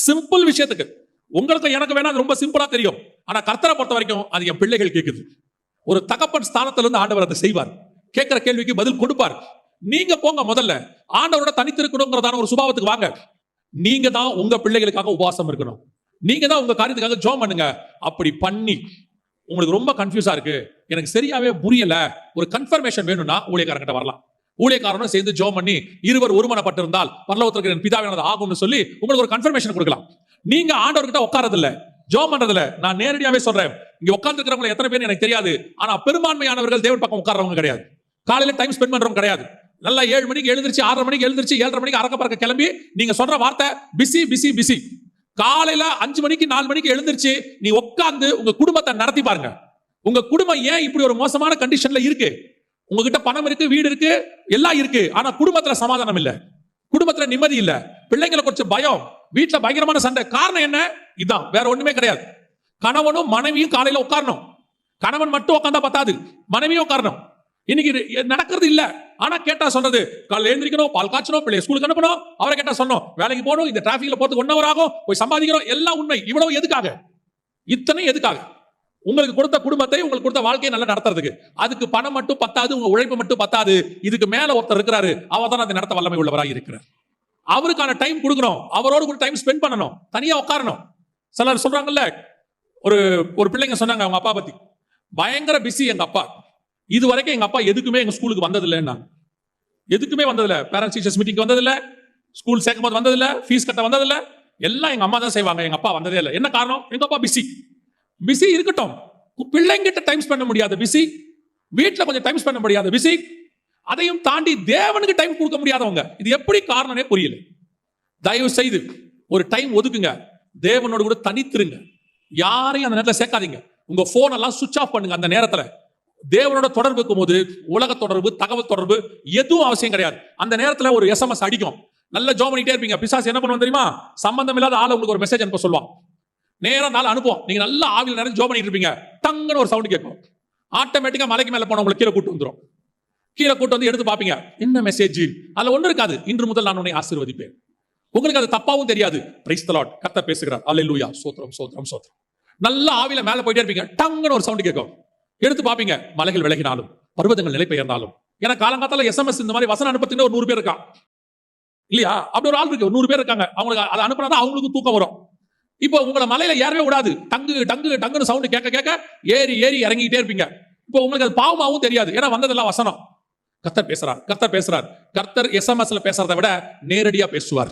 Simple விஷயத்துக்கு. உங்களுக்கு எனக்கு வேணா அது ரொம்ப சிம்பிளா தெரியும். ஆனா கர்த்தரை பொறுத்த வரைக்கும் அது என் பிள்ளைகள் கேட்குது. ஒரு தகப்பன் ஸ்தானத்திலிருந்து ஆண்டவர் அதை செய்வார். கேட்கிற கேள்விக்கு பதில் கொடுப்பார். நீங்க போங்க, முதல்ல ஆண்டவரோட தனித்திருக்கணுங்கிறதான ஒரு சுபாவத்துக்கு வாங்க. நீங்க தான் உங்க பிள்ளைகளுக்காக உபவாசம் இருக்கணும். நீங்க தான் உங்க காரியத்துக்காக ஜெபம் பண்ணுங்க. அப்படி பண்ணி உங்களுக்கு ரொம்ப கன்ஃபியூஸா இருக்கு, எனக்கு சரியாவே புரியல, ஒரு கன்ஃபர்மேஷன் வேணும்னா ஊழியக்காரங்கிட்ட வரலாம். ஊழியக்காரனும் சேர்ந்து ஜெபம் பண்ணி இருவர் ஒருமனப்பட்டிருந்தால் பரலோகத்திற்கு என் பிதாவானது ஆகும்னு சொல்லி உங்களுக்கு ஒரு கன்ஃபர்மேஷன் கொடுக்கலாம். நீங்க ஆண்டவர்கிட்ட உட்காரது இல்ல, ஜெபம் பண்றது இல்ல. நான் நேரடியாவே சொல்றேன், இங்க உட்கார்ந்து இருக்கிறவங்க எத்தனை பேர் எனக்கு தெரியாது. ஆனா பெரும்பான்மையானவர்கள் தேவன் பக்கம் உட்கார்றவங்க கிடையாது. காலையில டைம் ஸ்பெண்ட் பண்றவங்க கிடையாது. நல்லா 7 மணிக்கு எழுந்திருச்சு, 6:30 மணிக்கு எழுந்திருச்சு, 7:30 மணிக்கு அறக்க பறக்க கிளம்பி நீங்க சொல்ற வார்த்தை பிஸி பிஸி பிஸி. காலையில 5 மணிக்கு 4 மணிக்கு எழுந்திருச்சு நீ உட்கார்ந்து உங்க குடும்பத்தை நடத்தி பாருங்க. உங்க குடும்பம் ஏன் இப்படி ஒரு மோசமான கண்டிஷன்ல இருக்கு? உங்ககிட்ட பணம் இருக்கு, வீடு இருக்கு, எல்லாம் இருக்கு, ஆனா குடும்பத்துல சமாதானம் இல்ல, குடும்பத்துல நிம்மதி இல்ல, பிள்ளைங்களை கொஞ்சம் பயம், வீட்டுல பயங்கரமான சண்டை. காரணம் என்ன? இதான், வேற ஒண்ணுமே கிடையாது. கணவனும் மனைவியும் காலையில உட்காரணும். கணவன் மட்டும் உட்கார்ந்தா பத்தாது, மனைவியும் உட்காரணும். இன்னைக்கு நடக்கிறது இல்ல. ஆனா கேட்டா சொல்றது, காலையில் எழுந்திரிக்கணும், பால் காய்ச்சணும், பிள்ளைய ஸ்கூலுக்கு அனுப்பணும், அவரை கேட்டா சொன்னோம், வேலைக்கு போகணும், இந்த டிராபிக்ல போறதுக்கு 1 hour ஆகும், போய் சம்பாதிக்கணும், எல்லாம் உண்மை. இவ்வளவு எதுக்காக? இத்தனை எதுக்காக? உங்களுக்கு கொடுத்த குடும்பத்தை, உங்களுக்கு கொடுத்த வாழ்க்கையை நல்லா நடத்துறதுக்கு. அதுக்கு பணம் மட்டும் பத்தாது, உங்க உழைப்பு மட்டும் பத்தாது. இதுக்கு மேல ஒருத்தர் இருக்கிறாரு, அவர் தான் அதை நடத்த வல்லமை உள்ளவராக இருக்கிறார். அவருக்கான டைம் கொடுக்கணும், அவரோடு கூட டைம் ஸ்பெண்ட் பண்ணணும், தனியா உட்காரணும். சிலர் சொல்றாங்கல்ல, ஒரு பிள்ளைங்க சொன்னாங்க அவங்க அப்பா பத்தி, பயங்கர பிஸி எங்க அப்பா, இது வரைக்கும் எங்க அப்பா எதுக்குமே எங்க ஸ்கூலுக்கு வந்ததில்லைன்னா, எதுக்குமே வந்ததில்ல, பேரண்ட்ஸ் டீச்சர்ஸ் மீட்டிங் வந்ததில்ல, ஸ்கூல் சேர்க்கும் போது வந்ததில்ல, ஃபீஸ் கட்ட வந்ததில்ல, எல்லாம் எங்க அம்மா தான் செய்வாங்க, எங்க அப்பா வந்ததே இல்லை. என்ன காரணம்? எங்க அப்பா பிஸி. பிஸி இருக்கட்டும், பிள்ளைங்கிட்ட டைம் ஸ்பெண்ட் முடியாத பிஸி, வீட்டுல கொஞ்சம் டைம் ஸ்பெண்ட் முடியாத பிஸி, அதையும் தாண்டி தேவனுக்கு டைம் கொடுக்க முடியாதவங்க. இது எப்படி காரணமே புரியல. தயவு செய்து ஒரு டைம் ஒதுக்குங்க, தேவனோடு கூட தனித்திருங்க, யாரையும் அந்த நேரத்தில் சேர்க்காதீங்க. உங்க போன் எல்லாம் சுவிட்ச் ஆஃப் பண்ணுங்க. அந்த நேரத்தில் தேவனோட தொடர்பு இருக்கும் போது உலக தொடர்பு, தகவல் தொடர்பு எதுவும் அவசியம் கிடையாது. அந்த நேரத்தில் ஒரு SMS அடிக்கும், நல்ல ஜெபம் பண்ணிட்டே இருப்பீங்க. பிசாசு என்ன பண்ணுவோம் தெரியுமா? சம்பந்தம் இல்லாத ஆளை உங்களுக்கு ஒரு மெசேஜ் அனுப்ப சொல்லுவான். நேரம் நாள் அனுப்புவோம். நீங்க நல்லா ஆவியில் நிறைய ஜெபம் பண்ணிட்டு இருப்பீங்க, டங்குன்னு ஒரு சவுண்ட் கேட்கும். ஆட்டோமேட்டிக்கா மலைக்கு மேல போன உங்களுக்கு கீழே கூட்டு வந்துடும். கீழே கூட்டு வந்து எடுத்து பார்ப்பீங்க, என்ன மெசேஜ்? அதுல ஒண்ணு இருக்காது, இன்று முதல் நான் உன்னை ஆசீர்வதிப்பேன். உங்களுக்கு அது தப்பாவும் தெரியாது. பிரைஸ் தி லார்ட், கர்த்தர் பேசுகிறார், அல்லேலூயா, ஸ்தோத்திரம் ஸ்தோத்திரம் ஸ்தோத்திரம். நல்லா ஆவியில மேல போயிட்டே இருப்பீங்க, டங்குன்னு ஒரு சவுண்ட் கேட்கும். எடுத்து பார்ப்பீங்க, மலைகள் விலகினாலும் பர்வதங்கள் நிலை பெயர்ந்தாலும். ஏன்னா காலங்காத்தால SMS இந்த மாதிரி வசனம் அனுப்பத்துக்கு ஒரு 100 பேர் இருக்கான் இல்லையா? அப்படி ஒரு ஆள் இருக்கு, 100 பேர் இருக்காங்க. அவங்களுக்கு அதை அனுப்பினாதான் அவங்களுக்கு தூக்கம் வரும். இப்போ உங்களை மலையில ஏறவே விடாது, டங்கு டங்கு டங்குன்னு சவுண்ட் கேட்க கேட்க ஏறி ஏறி இறங்கிட்டே இருப்பீங்க. இப்போ உங்களுக்கு அது பாவமாவும் தெரியாது, ஏன்னா வந்ததெல்லாம் வசனம். கர்த்தர் பேசுறார், கர்த்தர் பேசுறார். கர்த்தர் SMS பேசுறதை விட நேரடியா பேசுவார்.